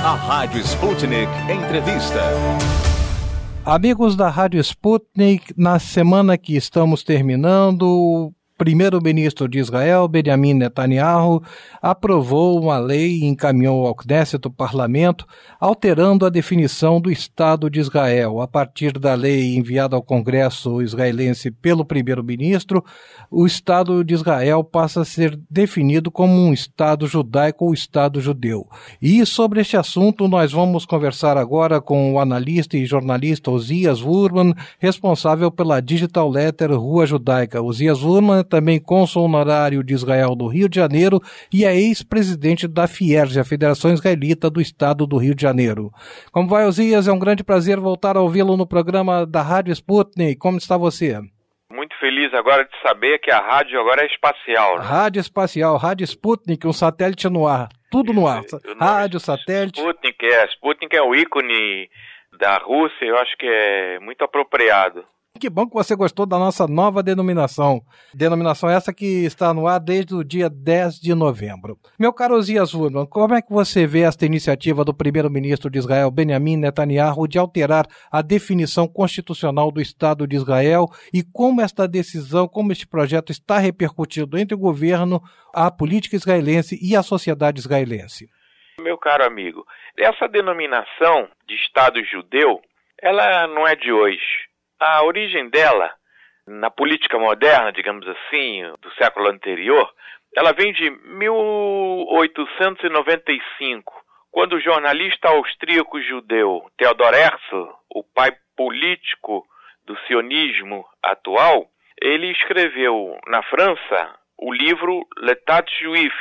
A Rádio Sputnik Entrevista. Amigos da Rádio Sputnik, na semana que estamos terminando, o primeiro-ministro de Israel, Benjamin Netanyahu, aprovou uma lei e encaminhou ao Knesset, o parlamento, alterando a definição do Estado de Israel. A partir da lei enviada ao Congresso israelense pelo primeiro-ministro, o Estado de Israel passa a ser definido como um Estado judaico ou Estado judeu. E sobre este assunto nós vamos conversar agora com o analista e jornalista Ozias Wurman, responsável pela Digital Letter Rua Judaica. Ozias Wurman também cônsul honorário de Israel do Rio de Janeiro e é ex-presidente da FIERJ, a Federação Israelita do Estado do Rio de Janeiro. Como vai, Ozias? É um grande prazer voltar a ouvi-lo no programa da Rádio Sputnik. Como está você? Muito feliz agora de saber que a rádio agora é espacial. Né? Rádio espacial, Rádio Sputnik, um satélite no ar. Tudo no ar. Rádio, satélite. Sputnik é o ícone da Rússia, eu acho que é muito apropriado. Que bom que você gostou da nossa nova denominação. Denominação essa que está no ar desde o dia 10 de novembro. Meu caro Ozias Wurman, como é que você vê esta iniciativa do primeiro-ministro de Israel, Benjamin Netanyahu, de alterar a definição constitucional do Estado de Israel e como esta decisão, como este projeto está repercutindo entre o governo, a política israelense e a sociedade israelense? Meu caro amigo, essa denominação de Estado judeu, ela não é de hoje. A origem dela, na política moderna, digamos assim, do século anterior, ela vem de 1895, quando o jornalista austríaco judeu Theodor Herzl, o pai político do sionismo atual, ele escreveu na França o livro L'État juif,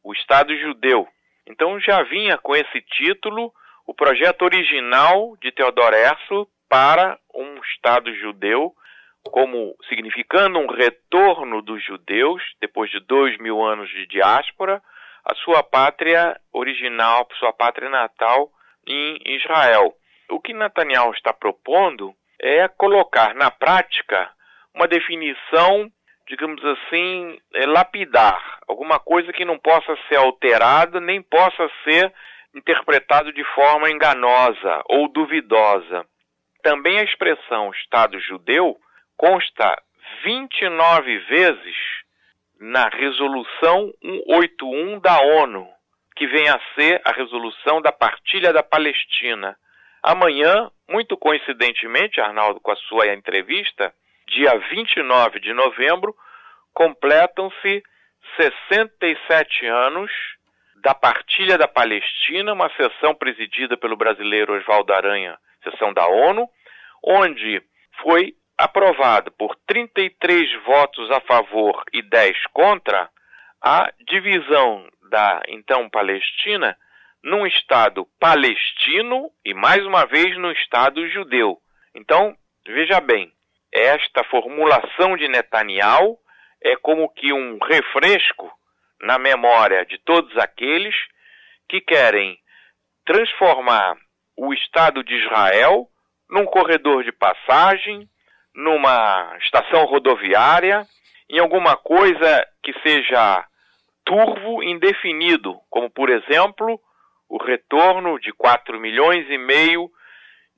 o Estado judeu. Então já vinha com esse título o projeto original de Theodor Herzl para um Estado judeu, como significando um retorno dos judeus, depois de 2000 anos de diáspora, à sua pátria original, sua pátria natal em Israel. O que Netanyahu está propondo é colocar na prática uma definição, digamos assim, lapidar, alguma coisa que não possa ser alterada, nem possa ser interpretado de forma enganosa ou duvidosa. Também a expressão Estado judeu consta 29 vezes na resolução 181 da ONU, que vem a ser a resolução da partilha da Palestina. Amanhã, muito coincidentemente, Arnaldo, com a sua entrevista, dia 29 de novembro, completam-se 67 anos da partilha da Palestina, uma sessão presidida pelo brasileiro Oswaldo Aranha, sessão da ONU, onde foi aprovado por 33 votos a favor e 10 contra a divisão da então Palestina num Estado palestino e, mais uma vez, num Estado judeu. Então, veja bem, esta formulação de Netanyahu é como que um refresco na memória de todos aqueles que querem transformar o Estado de Israel num corredor de passagem, numa estação rodoviária, em alguma coisa que seja turvo, indefinido, como, por exemplo, o retorno de 4,5 milhões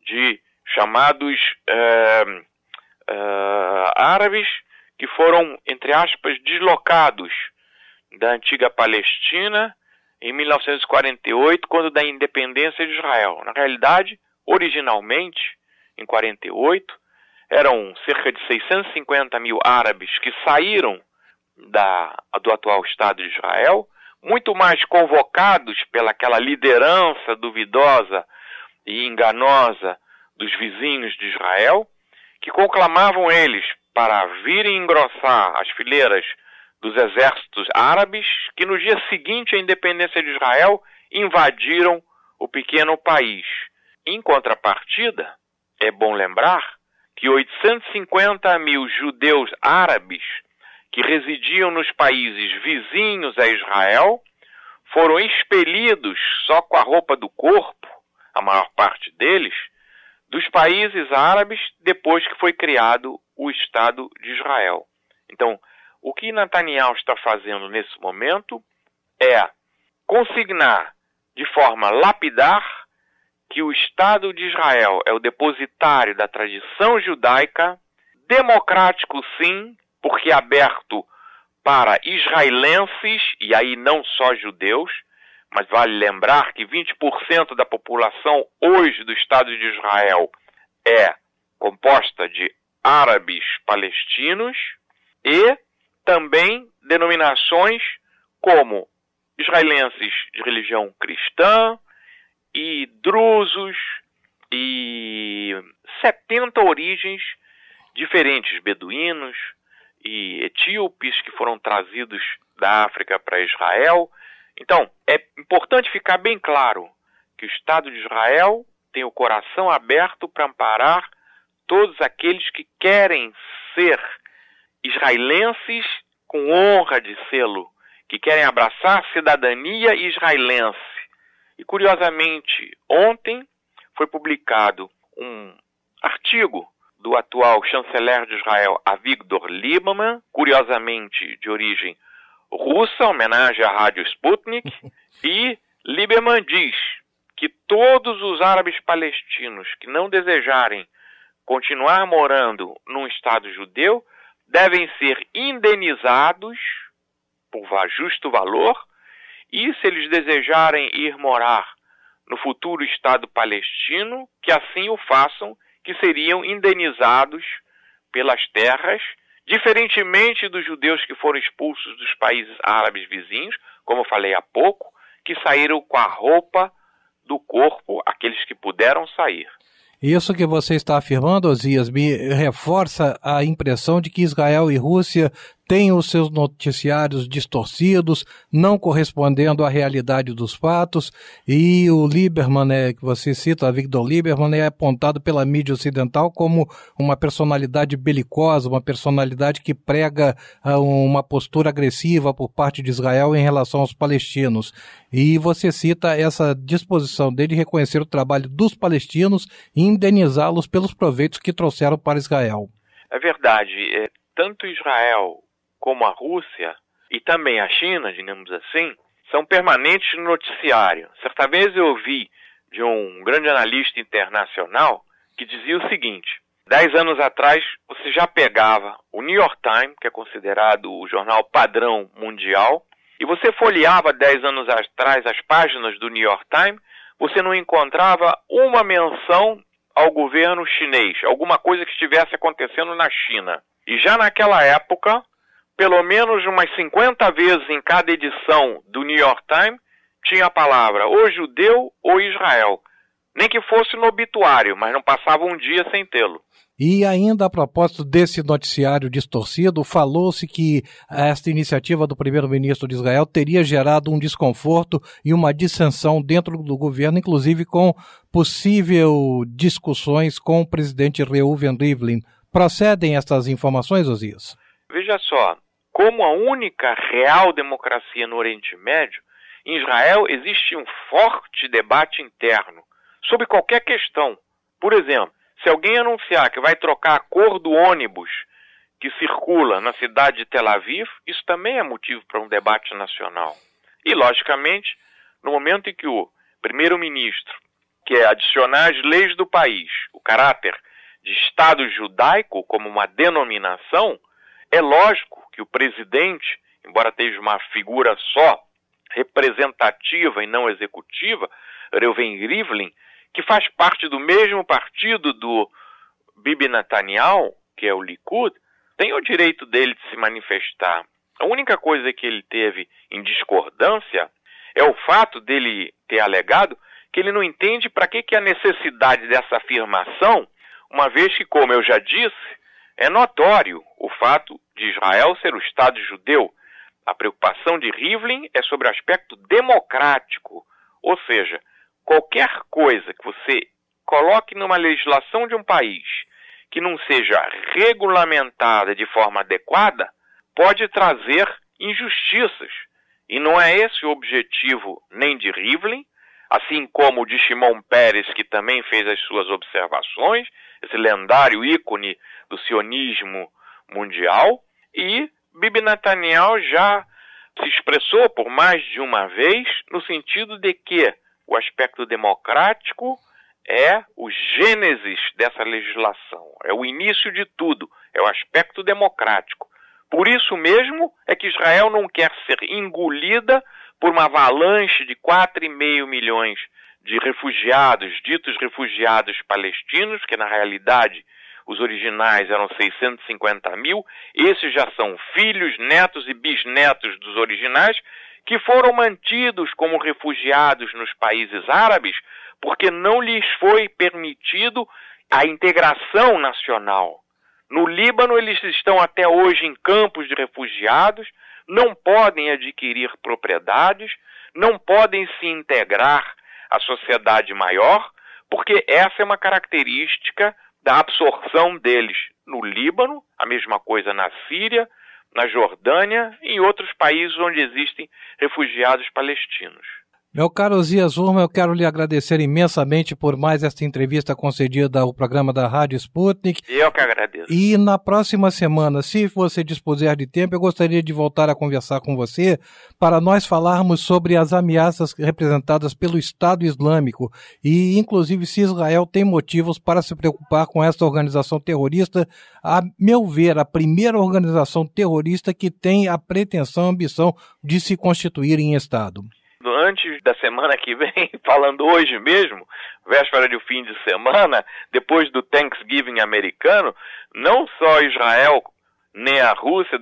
de chamados árabes que foram, entre aspas, deslocados da antiga Palestina em 1948, quando da independência de Israel. Na realidade, originalmente, em 48, eram cerca de 650 mil árabes que saíram do atual Estado de Israel, muito mais convocados pelaquela liderança duvidosa e enganosa dos vizinhos de Israel, que conclamavam eles para virem engrossar as fileiras dos exércitos árabes, que no dia seguinte à independência de Israel invadiram o pequeno país. Em contrapartida, é bom lembrar que 850 mil judeus árabes que residiam nos países vizinhos a Israel foram expelidos só com a roupa do corpo, a maior parte deles, dos países árabes depois que foi criado o Estado de Israel. Então, o que Netanyahu está fazendo nesse momento é consignar de forma lapidar que o Estado de Israel é o depositário da tradição judaica, democrático sim, porque é aberto para israelenses, e aí não só judeus, mas vale lembrar que 20% da população hoje do Estado de Israel é composta de árabes palestinos e também denominações como israelenses de religião cristã e drusos e 70 origens diferentes, beduínos e etíopes que foram trazidos da África para Israel. Então, é importante ficar bem claro que o Estado de Israel tem o coração aberto para amparar todos aqueles que querem ser israelenses com honra de sê-lo, que querem abraçar a cidadania israelense. E, curiosamente, ontem foi publicado um artigo do atual chanceler de Israel, Avigdor Lieberman, curiosamente de origem russa, homenagem à Rádio Sputnik, e Lieberman diz que todos os árabes palestinos que não desejarem continuar morando num Estado judeu devem ser indenizados por justo valor, e se eles desejarem ir morar no futuro Estado palestino, que assim o façam, que seriam indenizados pelas terras, diferentemente dos judeus que foram expulsos dos países árabes vizinhos, como eu falei há pouco, que saíram com a roupa do corpo, aqueles que puderam sair. Isso que você está afirmando, Osias, me reforça a impressão de que Israel e Rússia têm os seus noticiários distorcidos, não correspondendo à realidade dos fatos, e o Lieberman, que você cita, Avigdor Lieberman, é apontado pela mídia ocidental como uma personalidade belicosa, uma personalidade que prega uma postura agressiva por parte de Israel em relação aos palestinos. E você cita essa disposição dele de reconhecer o trabalho dos palestinos e indenizá-los pelos proveitos que trouxeram para Israel. É verdade. Tanto Israel como a Rússia e também a China, digamos assim, são permanentes no noticiário. Certa vez eu ouvi de um grande analista internacional que dizia o seguinte: 10 anos atrás você já pegava o New York Times, que é considerado o jornal padrão mundial, e você folheava 10 anos atrás as páginas do New York Times, você não encontrava uma menção ao governo chinês, alguma coisa que estivesse acontecendo na China. E já naquela época, pelo menos umas 50 vezes em cada edição do New York Times, tinha a palavra ou judeu ou Israel. Nem que fosse no obituário, mas não passava um dia sem tê-lo. E ainda a propósito desse noticiário distorcido, falou-se que esta iniciativa do primeiro-ministro de Israel teria gerado um desconforto e uma dissensão dentro do governo, inclusive com possível discussões com o presidente Reuven Rivlin. Procedem estas informações, Osias? Veja só, como a única real democracia no Oriente Médio, em Israel existe um forte debate interno sobre qualquer questão. Por exemplo, se alguém anunciar que vai trocar a cor do ônibus que circula na cidade de Tel Aviv, isso também é motivo para um debate nacional. E, logicamente, no momento em que o primeiro-ministro quer adicionar às leis do país o caráter de Estado judaico como uma denominação, é lógico que o presidente, embora esteja uma figura só, representativa e não executiva, Reuven Rivlin, que faz parte do mesmo partido do Bibi Netanyahu, que é o Likud, tem o direito dele de se manifestar. A única coisa que ele teve em discordância é o fato dele ter alegado que ele não entende para que a necessidade dessa afirmação, uma vez que, como eu já disse, é notório o fato de Israel ser o Estado judeu. A preocupação de Rivlin é sobre o aspecto democrático, ou seja, qualquer coisa que você coloque numa legislação de um país que não seja regulamentada de forma adequada, pode trazer injustiças. E não é esse o objetivo nem de Rivlin, assim como o de Shimon Peres, que também fez as suas observações, esse lendário ícone do sionismo mundial, e Bibi Netanyahu já se expressou por mais de uma vez no sentido de que o aspecto democrático é o gênesis dessa legislação, é o início de tudo, é o aspecto democrático. Por isso mesmo é que Israel não quer ser engolida por uma avalanche de 4,5 milhões de refugiados, ditos refugiados palestinos, que na realidade os originais eram 650 mil, esses já são filhos, netos e bisnetos dos originais, que foram mantidos como refugiados nos países árabes, porque não lhes foi permitido a integração nacional. No Líbano, eles estão até hoje em campos de refugiados, não podem adquirir propriedades, não podem se integrar à sociedade maior, porque essa é uma característica da absorção deles no Líbano, a mesma coisa na Síria, na Jordânia e em outros países onde existem refugiados palestinos. Meu caro Osias Wurman, eu quero lhe agradecer imensamente por mais esta entrevista concedida ao programa da Rádio Sputnik. Eu que agradeço. E na próxima semana, se você dispuser de tempo, eu gostaria de voltar a conversar com você para nós falarmos sobre as ameaças representadas pelo Estado Islâmico e, inclusive, se Israel tem motivos para se preocupar com esta organização terrorista, a meu ver, a primeira organização terrorista que tem a pretensão, a ambição de se constituir em Estado. Antes da semana que vem, falando hoje mesmo, véspera de fim de semana, depois do Thanksgiving americano, não só Israel nem a Rússia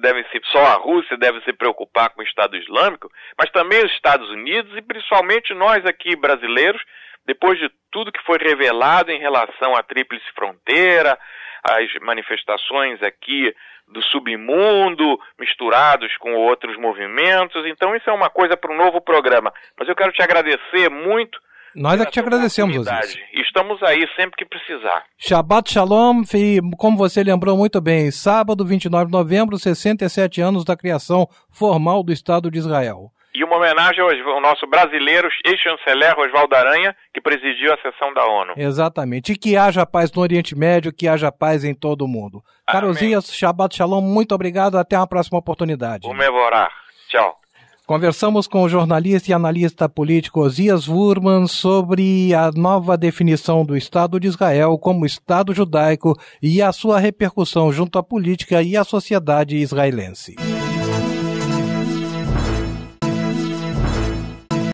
só a Rússia deve se preocupar com o Estado Islâmico, mas também os Estados Unidos e principalmente nós aqui brasileiros, depois de tudo que foi revelado em relação à Tríplice Fronteira, as manifestações aqui do submundo, misturados com outros movimentos. Então isso é uma coisa para um novo programa. Mas eu quero te agradecer muito. Nós é que te agradecemos, Osias. Estamos aí sempre que precisar. Shabbat Shalom, e como você lembrou muito bem, sábado, 29 de novembro, 67 anos da criação formal do Estado de Israel. E uma homenagem ao nosso brasileiro ex-chanceler Oswaldo Aranha, que presidiu a sessão da ONU. Exatamente. E que haja paz no Oriente Médio, que haja paz em todo o mundo. Caro Osias, Shabbat Shalom, muito obrigado. Até uma próxima oportunidade. Umevorach. Tchau. Conversamos com o jornalista e analista político Osias Wurman sobre a nova definição do Estado de Israel como Estado judaico e a sua repercussão junto à política e à sociedade israelense.